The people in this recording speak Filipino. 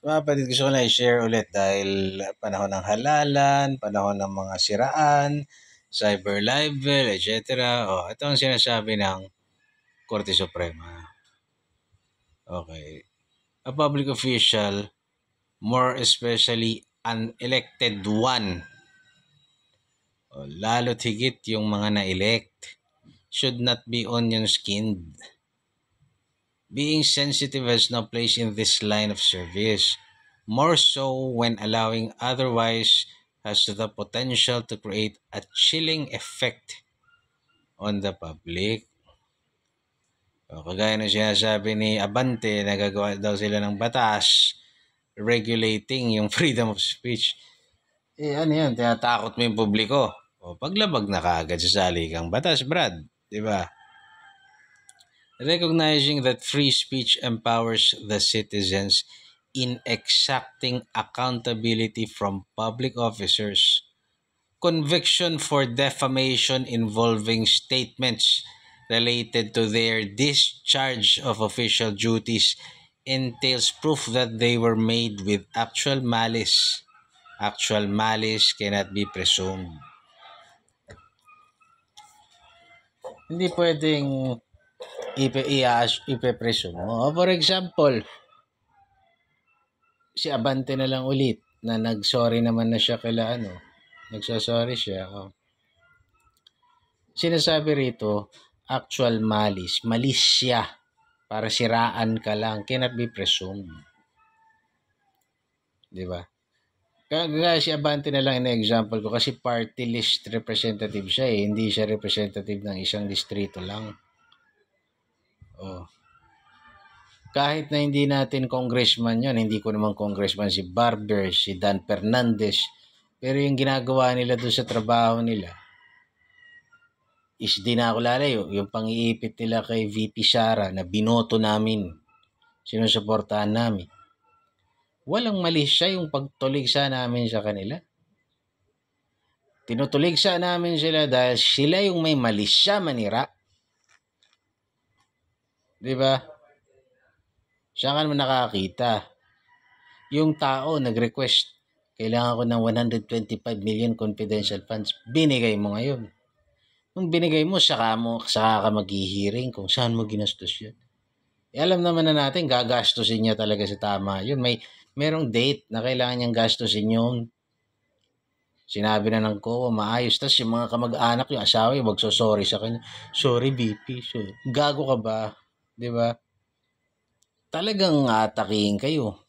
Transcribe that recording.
Mga kapatid, gusto ko na i-share ulit dahil panahon ng halalan, panahon ng mga siraan, cyber libel, etc. Ito ang sinasabi ng Korte Suprema. Okay. A public official, more especially an elected one, lalo't higit yung mga na-elect, should not be onion-skinned. Being sensitive has no place in this line of service, more so when allowing otherwise has the potential to create a chilling effect on the public. Kagaya ng sinasabi ni Abante, nagagawa daw sila ng batas regulating yung freedom of speech. Ano yan, tinatakot mo yung publiko. Paglabag na kaagad sa salikang batas, Brad. Diba? Recognizing that free speech empowers the citizens in exacting accountability from public officers. Conviction for defamation involving statements related to their discharge of official duties entails proof that they were made with actual malice. Actual malice cannot be presumed. Hindi pwedeng ipe-presume mo. For example, si Abante na lang ulit na nag-sorry naman na siya kila nagsasorry siya. Sinasabi rito, actual malice. Malis siya para siraan ka lang. Cannot be presumed. Diba? Kaya si Abante na lang na example ko kasi party list representative siya eh. Hindi siya representative ng isang distrito lang. Kahit na hindi natin congressman yon, hindi ko naman congressman si Barber, si Dan Fernandez, pero yung ginagawa nila doon sa trabaho nila is di na ako lalayo. Yung pang-iipit nila kay VP Sara na binoto namin, sinusuportahan namin. Walang mali siya yung pagtuligsa namin sa kanila. Tinutuligsa namin sila dahil sila yung may mali siya manira. Diba? Siya ka naman nakakita. Yung tao nag-request, kailangan ko ng 125 million confidential funds. Binigay mo ngayon. Nung binigay mo, saka ka mag-hearing kung saan mo ginastos yun. Alam naman na natin, gagastusin niya talaga sa tama yun. Merong date na kailangan niyang gastusin yun. Sinabi na ng ko, maayos. Tapos yung mga kamag-anak, yung asawa, yung magsosorry sa kanya. Sorry, BP. Gago ka ba? Diba? Talagang atakihin kayo.